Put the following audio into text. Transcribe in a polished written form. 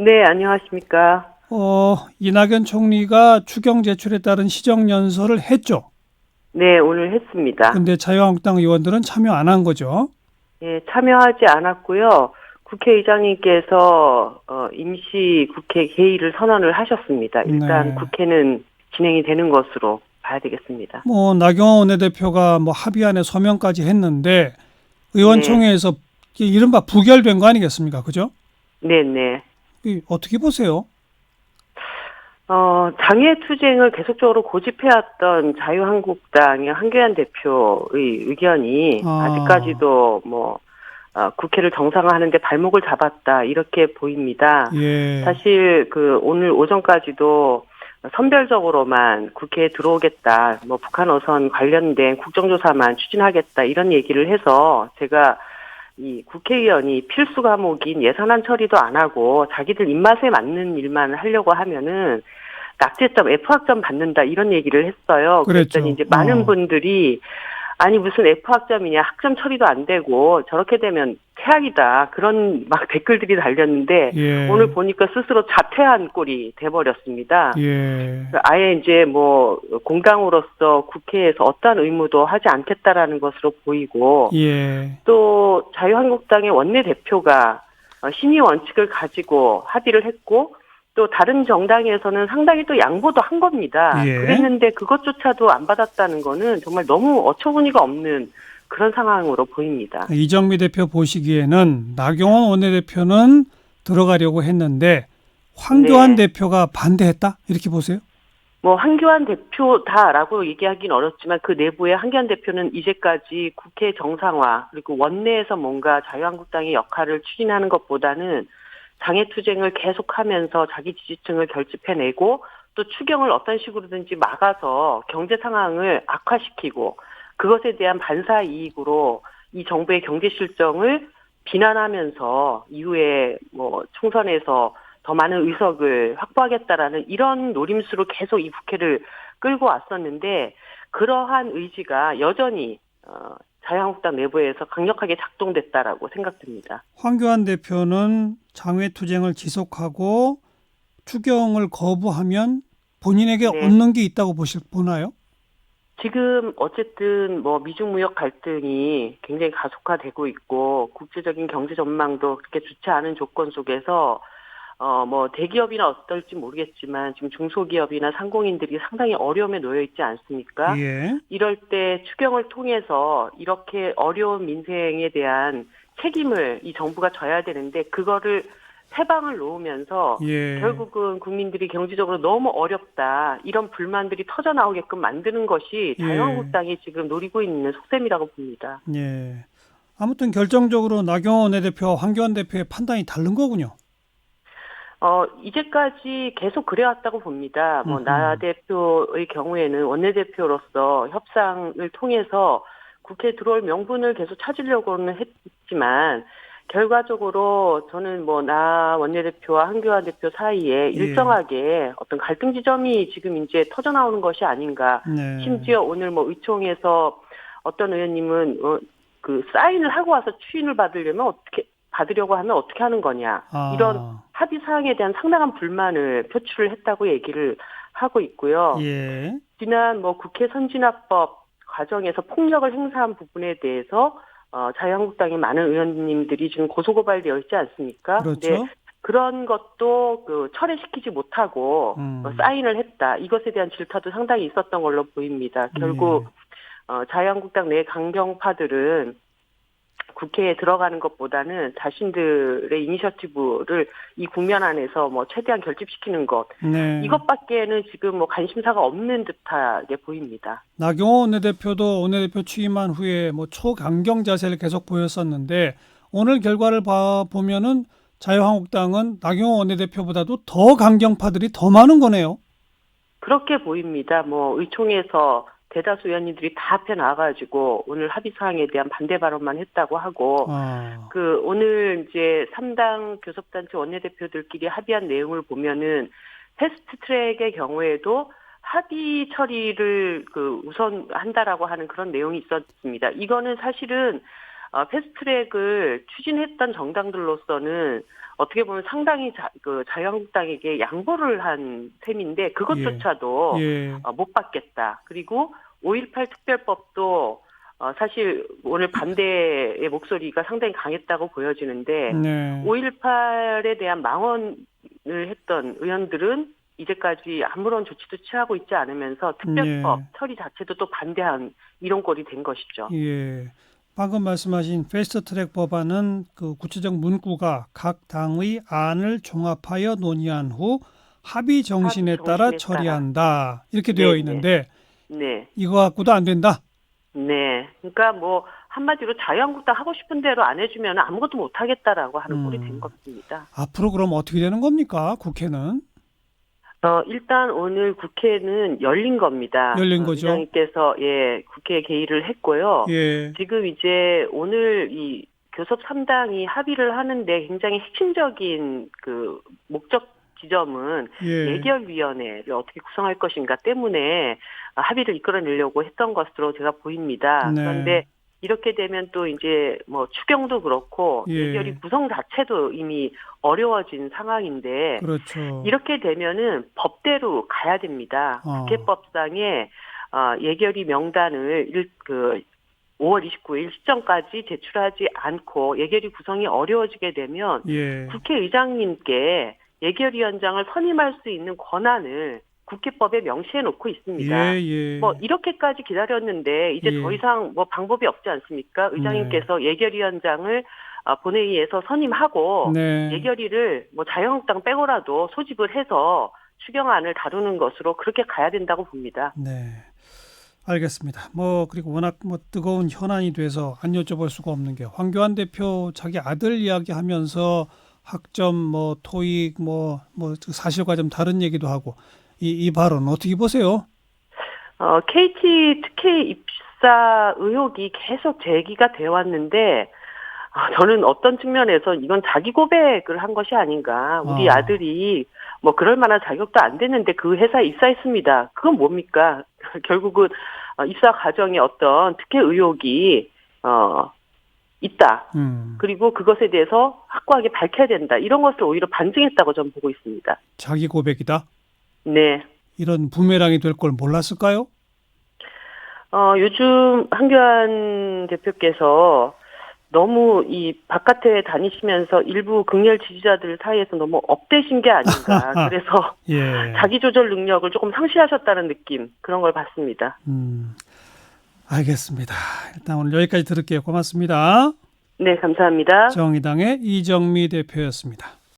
네, 안녕하십니까. 이낙연 총리가 추경 제출에 따른 시정연설을 했죠. 네, 오늘 했습니다. 근데 자유한국당 의원들은 참여 안 한 거죠. 예, 참여하지 않았고요. 국회의장님께서 임시 국회 개의를 선언을 하셨습니다. 일단 네. 국회는 진행이 되는 것으로 봐야 되겠습니다. 나경원 원내대표가 합의안에 서명까지 했는데 네, 의원총회에서 이른바 부결된 거 아니겠습니까? 그죠? 네, 네. 어떻게 보세요? 장애투쟁을 계속적으로 고집해왔던 자유한국당의 한교안 대표의 의견이 아, 아직까지도 국회를 정상화하는데 발목을 잡았다, 이렇게 보입니다. 예, 사실 오늘 오전까지도 선별적으로만 국회에 들어오겠다, 북한 어선 관련된 국정조사만 추진하겠다, 이런 얘기를 해서 제가 이 국회의원이 필수 과목인 예산안 처리도 안 하고 자기들 입맛에 맞는 일만 하려고 하면은 낙제점, F학점 받는다, 이런 얘기를 했어요. 그랬더니 그랬죠. 이제 많은 분들이 아니 무슨 F학점이냐, 학점 처리도 안 되고 저렇게 되면 최악이다, 그런 막 댓글들이 달렸는데 오늘 예, 보니까 스스로 자퇴한 꼴이 돼버렸습니다. 예, 아예 이제 공당으로서 국회에서 어떠한 의무도 하지 않겠다라는 것으로 보이고, 예, 또 자유한국당의 원내대표가 신의 원칙을 가지고 합의를 했고, 또 다른 정당에서는 상당히 또 양보도 한 겁니다. 예. 그랬는데 그것조차도 안 받았다는 거는 정말 너무 어처구니가 없는 그런 상황으로 보입니다. 이정미 대표 보시기에는 나경원 원내대표는 들어가려고 했는데 황교안 네. 대표가 반대했다? 이렇게 보세요? 한교안 대표다라고 얘기하기는 어렵지만 그 내부에 한교안 대표는 이제까지 국회 정상화, 그리고 원내에서 뭔가 자유한국당의 역할을 추진하는 것보다는 장애투쟁을 계속하면서 자기 지지층을 결집해내고, 또 추경을 어떤 식으로든지 막아서 경제 상황을 악화시키고, 그것에 대한 반사 이익으로 이 정부의 경제 실정을 비난하면서 이후에 총선에서 더 많은 의석을 확보하겠다라는 이런 노림수로 계속 이 국회를 끌고 왔었는데, 그러한 의지가 여전히 자유한국당 내부에서 강력하게 작동됐다라고 생각됩니다. 황교안 대표는 장외투쟁을 지속하고 추경을 거부하면 본인에게 네. 얻는 게 있다고 보나요? 지금 어쨌든 미중 무역 갈등이 굉장히 가속화되고 있고, 국제적인 경제 전망도 그렇게 좋지 않은 조건 속에서 대기업이나 어떨지 모르겠지만 지금 중소기업이나 상공인들이 상당히 어려움에 놓여 있지 않습니까? 예, 이럴 때 추경을 통해서 이렇게 어려운 민생에 대한 책임을 이 정부가 져야 되는데, 그거를 세방을 놓으면서 예, 결국은 국민들이 경제적으로 너무 어렵다, 이런 불만들이 터져 나오게끔 만드는 것이 예, 자유한국당이 지금 노리고 있는 속셈이라고 봅니다. 예. 아무튼 결정적으로 나경원 원내대표와 황교안 대표의 판단이 다른 거군요. 이제까지 계속 그래왔다고 봅니다. 나 음, 대표의 경우에는 원내대표로서 협상을 통해서 국회에 들어올 명분을 계속 찾으려고는 했지만, 결과적으로 저는 나 원내대표와 한교안 대표 사이에 예, 일정하게 어떤 갈등 지점이 지금 이제 터져 나오는 것이 아닌가. 네, 심지어 오늘 의총에서 어떤 의원님은 사인을 하고 와서 추인을 받으려고 하면 어떻게 하는 거냐, 이런 아, 합의 사항에 대한 상당한 불만을 표출을 했다고 얘기를 하고 있고요. 예, 지난 국회 선진화법 과정에서 폭력을 행사한 부분에 대해서 자유한국당의 많은 의원님들이 지금 고소고발되어 있지 않습니까? 근데 그렇죠. 그런 것도 철회시키지 못하고 음, 사인을 했다, 이것에 대한 질타도 상당히 있었던 걸로 보입니다. 결국 예. 자유한국당 내 강경파들은 국회에 들어가는 것보다는 자신들의 이니셔티브를 이 국면 안에서 최대한 결집시키는 것, 네. 이것밖에는 지금 관심사가 없는 듯하게 보입니다. 나경원 원내대표도 원내대표 취임한 후에 초강경 자세를 계속 보였었는데 오늘 결과를 보면은 자유한국당은 나경원 원내대표보다도 더 강경파들이 더 많은 거네요. 그렇게 보입니다. 의총에서 대다수 의원님들이 다 앞에 나와가지고 오늘 합의 사항에 대한 반대 발언만 했다고 하고, 아, 오늘 이제 3당 교섭단체 원내대표들끼리 합의한 내용을 보면은 패스트 트랙의 경우에도 합의 처리를 우선 한다라고 하는 그런 내용이 있었습니다. 이거는 사실은 패스트트랙을 추진했던 정당들로서는 어떻게 보면 상당히 자유한국당에게 양보를 한 셈인데 그것조차도 예. 못 받겠다. 그리고 5.18 특별법도 사실 오늘 반대의 목소리가 상당히 강했다고 보여지는데 네. 5.18에 대한 망언을 했던 의원들은 이제까지 아무런 조치도 취하고 있지 않으면서 특별법 처리 자체도 또 반대한 이런 꼴이 된 것이죠. 예. 방금 말씀하신 패스트트랙 법안은 그 구체적 문구가 각 당의 안을 종합하여 논의한 후 합의 정신에 따라 처리한다 이렇게 되어 있는데 네. 이거 갖고도 안 된다. 네. 그러니까 뭐 한마디로 자유한국당 하고 싶은 대로 안 해주면 아무것도 못 하겠다라고 하는 꼴이 된 겁니다. 앞으로 그럼 어떻게 되는 겁니까? 국회는? 일단 오늘 국회는 열린 겁니다. 열린 거죠. 의장님께서 국회에 개의를 했고요. 예. 지금 이제 오늘 이 교섭 3당이 합의를 하는데 굉장히 핵심적인 그 목적 지점은 예결위원회를 어떻게 구성할 것인가 때문에 합의를 이끌어내려고 했던 것으로 제가 보입니다. 네. 그런데 이렇게 되면 또 이제 뭐 추경도 그렇고 예결위 구성 자체도 이미 어려워진 상황인데 그렇죠. 이렇게 되면은 법대로 가야 됩니다. 국회법상에 예결위 명단을 5월 29일 시점까지 제출하지 않고 예결위 구성이 어려워지게 되면 국회의장님께 예결위원장을 선임할 수 있는 권한을 국회법에 명시해 놓고 있습니다. 뭐 이렇게까지 기다렸는데 이제 더 이상 뭐 방법이 없지 않습니까? 의장님께서 예결위원장을 본회의에서 선임하고 예결위를 뭐 자유한국당 빼고라도 소집을 해서 추경안을 다루는 것으로 그렇게 가야 된다고 봅니다. 네. 알겠습니다. 그리고 워낙 뜨거운 현안이 돼서 안 여쭤볼 수가 없는 게 황교안 대표 자기 아들 이야기하면서 학점 토익 사실과 좀 다른 얘기도 하고 이 발언 어떻게 보세요? KT 특혜 입사 의혹이 계속 제기가 되어 왔는데 저는 어떤 측면에서 이건 자기 고백을 한 것이 아닌가. 우리 아들이 그럴 만한 자격도 안 됐는데 그 회사에 입사했습니다. 그건 뭡니까? 결국은 입사 과정에 어떤 특혜 의혹이 있다. 그리고 그것에 대해서 확고하게 밝혀야 된다. 이런 것을 오히려 반증했다고 저는 보고 있습니다. 자기 고백이다? 네. 이런 부메랑이 될 걸 몰랐을까요? 요즘 황교안 대표께서 너무 이 바깥에 다니시면서 일부 극렬 지지자들 사이에서 너무 업되신 게 아닌가. 그래서 자기 조절 능력을 조금 상실하셨다는 느낌 그런 걸 봤습니다. 알겠습니다. 일단 오늘 여기까지 들을게요. 고맙습니다. 네, 감사합니다. 정의당의 이정미 대표였습니다.